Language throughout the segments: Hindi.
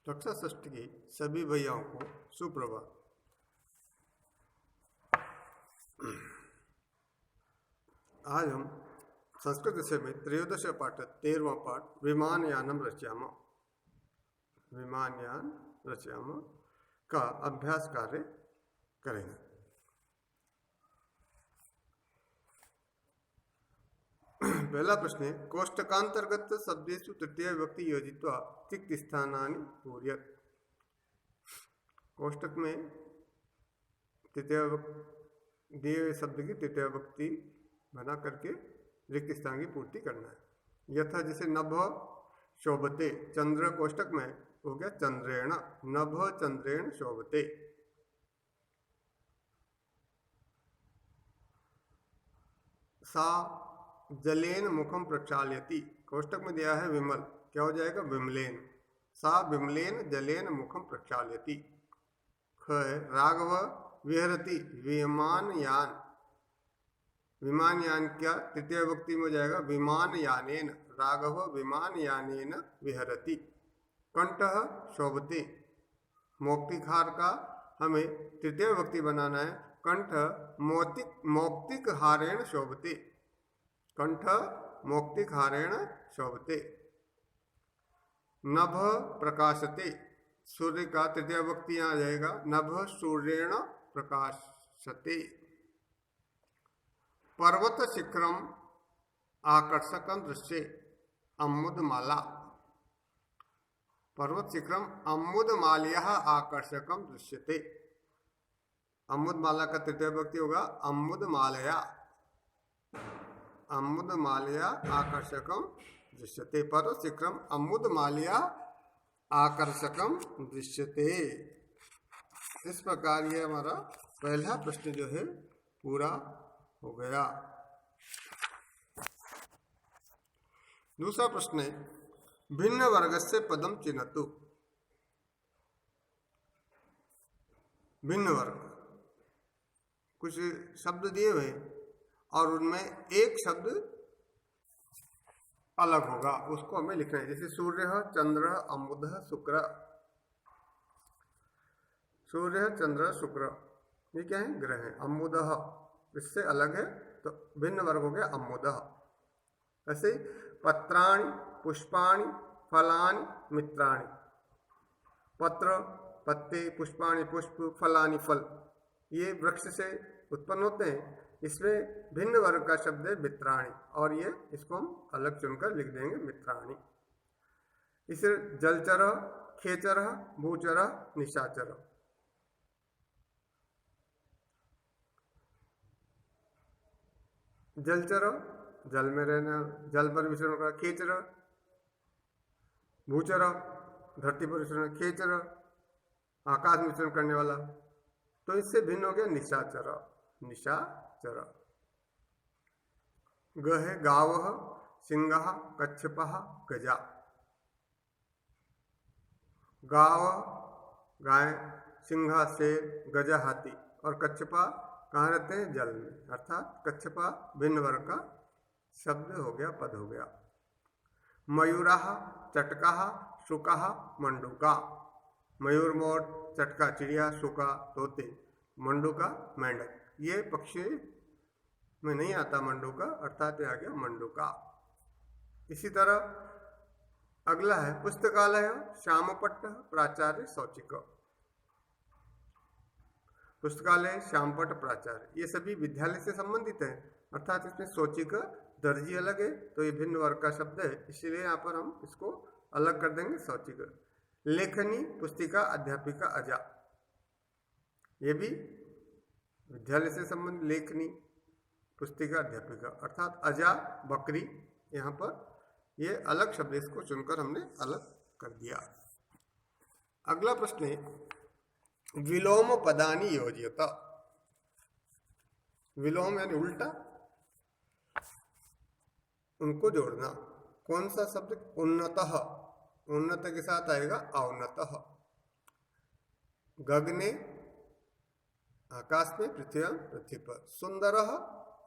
रक्षा षष्ठी की सभी भैयाओं को सुप्रभात। आज हम संस्कृत विषय में त्रयोदश पाठ 13वां पाठ विमानयानम रचयाम का अभ्यास कार्य करेंगे। पहला प्रश्न है, कोष्टकांतर्गत शब्देषु तृतीय विभक्ति योजित्वा तिक्त स्थानानि पूर्यत। कोष्टक में तृतीय दिए हुए शब्द की तृतीय विभक्ति बना करके रिक्त स्थान की पूर्ति करना है। यथा जैसे नभ शोभते, चंद्र कोष्टक में हो गया चंद्रेण, नभ चंद्रेण शोभते। सा जलेन मुखम प्रक्षाल्यति, कोष्टक में दिया है विमल, क्या हो जाएगा विमलेन। सा विमलेन जलेन मुखम प्रक्षाल्यति। ख राघव विहरति विमानयान, विमानयान क्या तृतीय विभक्ति में हो जाएगा विमानयानेन, राघव विमानयानेन विहरति। कंठः शोभते, मौक्तिकार का हमें तृतीय विभक्ति बनाना है। कंठ मौक्तिकहारेण शोभते, कंठ मौक्तिकहारेण शोभते। नभ प्रकाशते, सूर्य का तृतीय विभक्ति यहाँ आ जाएगा नभ सूर्येण प्रकाशते। पर्वत शिखरम आकर्षकम दृश्य अम्मुदमाला, पर्वत शिखरम अम्मुदमाल्या आकर्षकम दृश्यते। अम्मुदमाला का तृतीय विभक्ति होगा अम्मुदमालया, अम्मुदमालया आकर्षकम दृश्यते। पर्वत शिखरम अम्मुदमालया आकर्षकम दृश्यते। इस प्रकार ये हमारा पहला प्रश्न जो है पूरा हो गया। दूसरा प्रश्न है, भिन्न वर्ग से पदम चिन्हतु। भिन्न वर्ग, कुछ शब्द दिए हुए और उनमें एक शब्द अलग होगा, उसको हमें लिखना है। जैसे सूर्य, चंद्र, अम्बुध, शुक्र। सूर्य, चंद्र, शुक्र ये क्या है? ग्रह है। अम्बुध इससे अलग है तो भिन्न वर्ग हो गया अम्बुध। ऐसे पत्राणि पुष्पाणि फलानि मित्राणि। पत्र पत्ते, पुष्पाणि पुष्प, फलानि फल, ये वृक्ष से उत्पन्न होते हैं। इसमें भिन्न वर्ग का शब्द है मित्राणि, और ये इसको हम अलग चुनकर लिख देंगे मित्राणि। इसे जलचर, खेचर, भूचर, निशाचर। जलचर जल में रहना, जल पर विचरण का खेचर। भूचर धरती पर विचरण, खेचर आकाश में विचरण करने वाला। तो इससे भिन्न हो गया निशाचर, निशाचर। ग है गाव, सिंह, कच्छप, गजा। गाव गाय, सिंह शेर, गजा हाथी, और कच्छपा कहाँ रहते हैं? जल में, अर्थात कच्छपा भिन्न वर्ग का शब्द हो गया, पद हो गया। मयूरा, चटका, शुका, मंडूका। मयूर मोर, चटका चिड़िया, शुका तोते, मंडूका मेंढक। ये पक्षी में नहीं आता मंडूका, अर्थात आ गया मंडूका। इसी तरह अगला है पुस्तकालय, श्यामपट्ट, प्राचार्य, शौचिक। पुस्तकालय, श्यामपट्ट, प्राचार्य ये सभी विद्यालय से संबंधित हैं, अर्थात इसमें शौचिक दर्जी अलग है तो ये भिन्न वर्ग का शब्द है, इसीलिए यहाँ पर हम इसको अलग कर देंगे शौचिक। लेखनी, पुस्तिका, अध्यापिका, अजा, ये भी विद्यालय से संबंधित। लेखनी, पुस्तिका, अध्यापिका, अर्थात अजा बकरी, यहाँ पर ये अलग शब्द, इसको चुनकर हमने अलग कर दिया। अगला प्रश्न है, विलोम पदानि योज्यत। विलोम यानी उल्टा, उनको जोड़ना। कौन सा शब्द? उन्नतः, उन्नत के साथ आएगा औन्नतः। गगने आकाश में, पृथ्वी पृथ्वी पर। सुंदर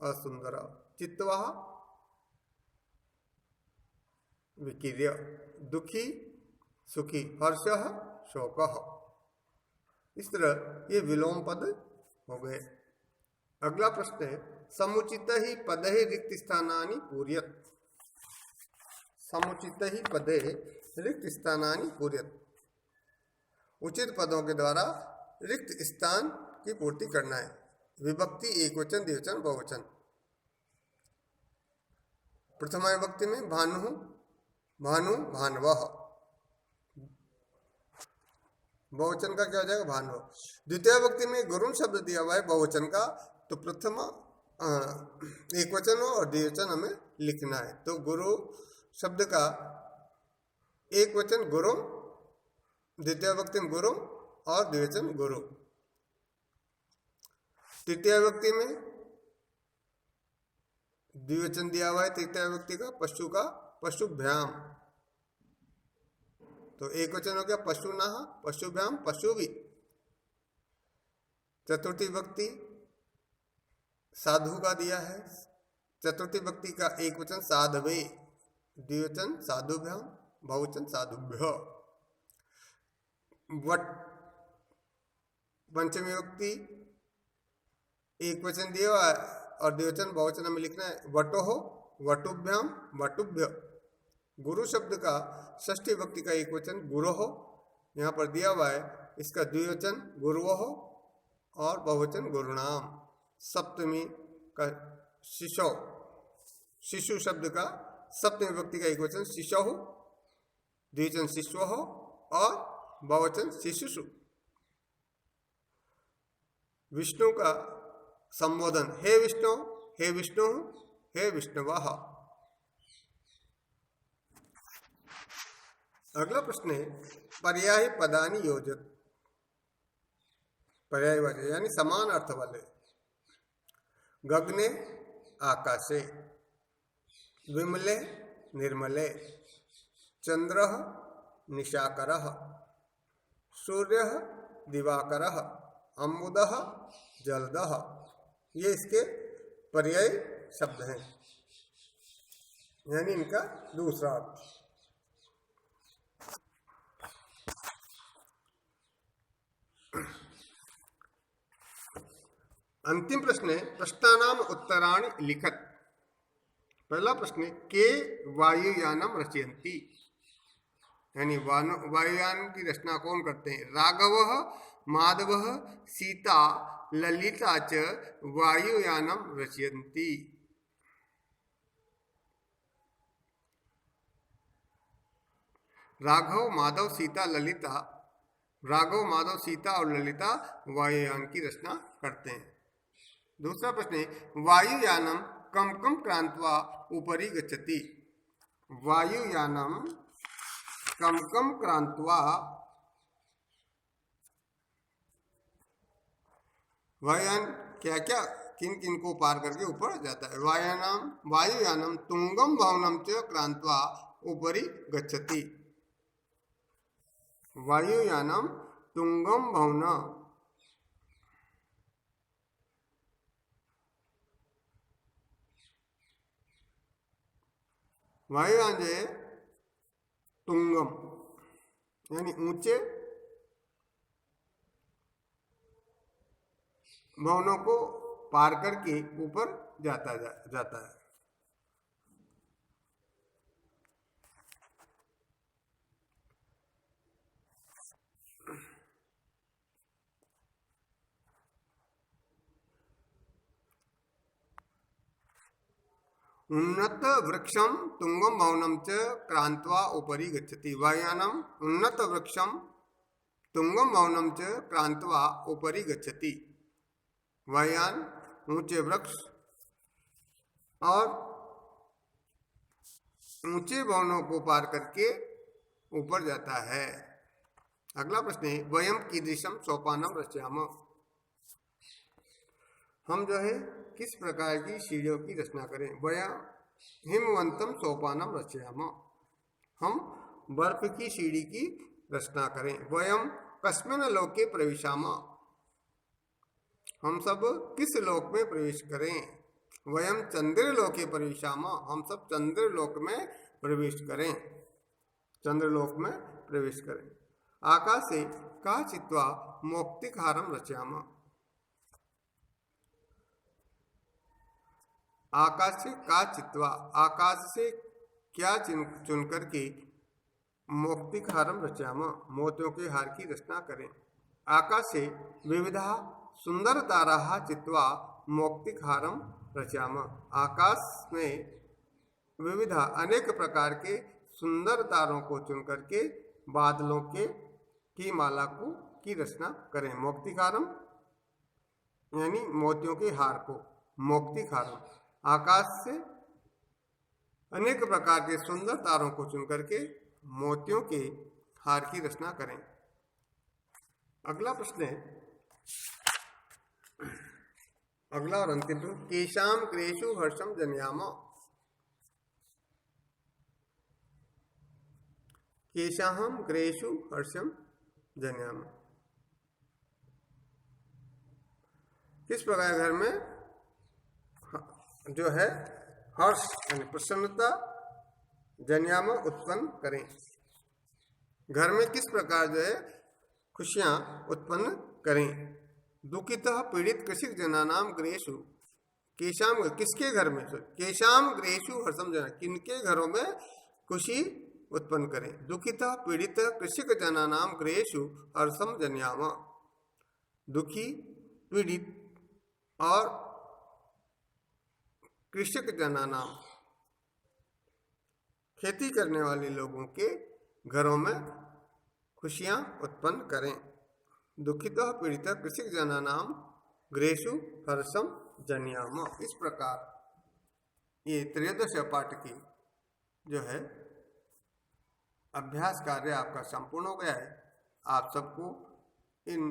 असुंदर, चित्वा विकीर्य। दुखी सुखी, हर्ष शोकः। इस तरह ये विलोम पद हो गए। अगला प्रश्न है, समुचित ही पदे रिक्त स्थानानि पूर्यत। समुचित ही पदे रिक्त स्थानानि पूर्यत। उचित पदों के द्वारा रिक्त स्थान की पूर्ति करना है। विभक्ति एकवचन, द्विवचन, बहुवचन। प्रथमा विभक्ति में भानु, भानु, भानवः। बहुवचन का क्या हो जाएगा? भानु। द्वितीय विभक्ति में गुरुम शब्द दिया हुआ है बहुवचन का, तो प्रथम एक वचन और द्विवचन हमें लिखना है। तो गुरु शब्द का एक वचन गुरु, द्वितीय विभक्ति में गुरु और द्विवचन गुरु। तृतीय विभक्ति में द्विवचन दिया हुआ है तृतीय विभक्ति का, पशु का पशुभ्याम। तो एक वचन हो गया पशुनाः, पशुभ्याम, पशुभि। चतुर्थी विभक्ति साधु का दिया है। चतुर्थी विभक्ति का एक वचन साधवे, द्विवचन साधुभ्याम, बहुवचन साधुभ्य। वट पंचमी विभक्ति एक वचन दिया हुआ है और द्विवचन बहुवचन हमें लिखना है। वटोः, वटुभ्याम, वटुभ्य। गुरु शब्द का षष्ठी विभक्ति का एक वचन गुरोः यहाँ पर दिया हुआ है, इसका द्विवचन गुरुवोः और बहुवचन गुरुणाम। सप्तमी का शिशो, शिशु शब्द का सप्तमी विभक्ति का एक वचन शिशोः, द्विवचन शिशवोः और बहुवचन शिशुषु। विष्णु का संबोधन हे विष्णु, हे विष्णु, हे विष्णवः। अगला प्रश्न है, पर्याय पदानि योजत। पर्यायवाची यानी समान अर्थ वाले। गगने आकाशे, विमले निर्मले, चंद्रः निशाकरः, सूर्यः दिवाकरः, अम्बुदः जलदः। ये इसके पर्याय शब्द हैं, यानी इनका दूसरा अर्थ। अंतिम प्रश्न है, प्रश्नानाम उत्तराणि लिखत। पहला प्रश्न है, के वायुयानम रचयन्ति, यानी वायुयान की रचना कौन करते हैं? राघवः, माधवः, सीता, ललिता च वायुयानम रचयन्ति। राघव, माधव, सीता, ललिता। राघव, माधव, सीता और ललिता वायुयान की रचना करते हैं। दूसरा प्रश्न है, वायुयानम कम कम क्रांत्वा ऊपरी गच्छति। वायुयानम कम कम क्रांत्वा, वायुयान क्या क्या किन किन को पार करके ऊपर जाता है? वायुयानम तुंगम भवनम च क्रांत्वा ऊपरी गच्छति। वायुयानम तुंगम भवन, वायुयान जो है तुंगम यानी ऊंचे भवनों को पार करके ऊपर जाता है। उन्नत वृक्षम तुंगम भवनम च क्रांत्वा ऊपरी गच्छति। वायुयानम उन्नत वृक्षम तुंगम भवनम च क्रांत्वा ऊपरी गच्छति। वायुयान ऊंचे वृक्ष और ऊंचे भवनों को पार करके ऊपर जाता है। अगला प्रश्न है, वयम कीदृशम सोपानम रचयामः। हम जो है किस प्रकार की सीढ़ियों की रचना करें? वयम हिमवंतम सोपानम रचयामः। हम बर्फ की सीढ़ी की रचना करें। वयम कस्मिन् लोके प्रविशामः। हम सब किस लोक में प्रवेश करें? वयम चंद्रलोके प्रविशामः। हम सब चंद्रलोक में प्रवेश करें। चंद्रलोक में प्रवेश करें। आकाशे का चित्वा मौक्तिकहारं रचयाम। आकाश से का चित्वा, आकाश से क्या चुन करके मौक्तिकहारं रचयाम, मोतियों के हार की रचना करें। आकाश से विविधा सुंदर ताराः चित्वा मौक्तिकहारं रचयाम। आकाश में विविधा अनेक प्रकार के सुंदर तारों को चुन करके बादलों की माला की रचना करें। मौक्तिकहारं यानी मोतियों के हार को, मौक्तिकहारं। आकाश से अनेक प्रकार के सुंदर तारों को चुन करके मोतियों के हार की रचना करें। अगला प्रश्न है, अगला और अंतिम प्रश्न, केशाम क्रेषु हर्षम जनयाम। केशाहम क्रेषु हर्षम जनयाम। किस प्रकार घर में जो है हर्ष यानी प्रसन्नता जनयाम उत्पन्न करें। घर में किस प्रकार जो है खुशियां उत्पन्न करें। दुखितः पीड़ित कृषिक जनानाम गृहेषु, केशाम किसके घर में, केशाम गृहेषु हर्षम जना, किनके घरों में खुशी उत्पन्न करें। दुखितः पीड़ित कृषिक जनानाम गृहेषु हर्षम जनयाम। दुखी, पीड़ित और कृषक जनानाम खेती करने वाले लोगों के घरों में खुशियां उत्पन्न करें। दुखितः पीड़ितः कृषक जनानाम गृहेषु हर्षम जनयाम। इस प्रकार ये त्रयोदश पाठ की जो है अभ्यास कार्य आपका संपूर्ण हो गया है। आप सबको इन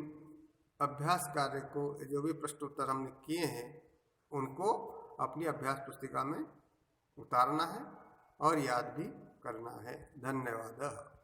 अभ्यास कार्य को जो भी प्रश्न उत्तर हमने किए हैं उनको अपनी अभ्यास पुस्तिका में उतारना है और याद भी करना है। धन्यवाद।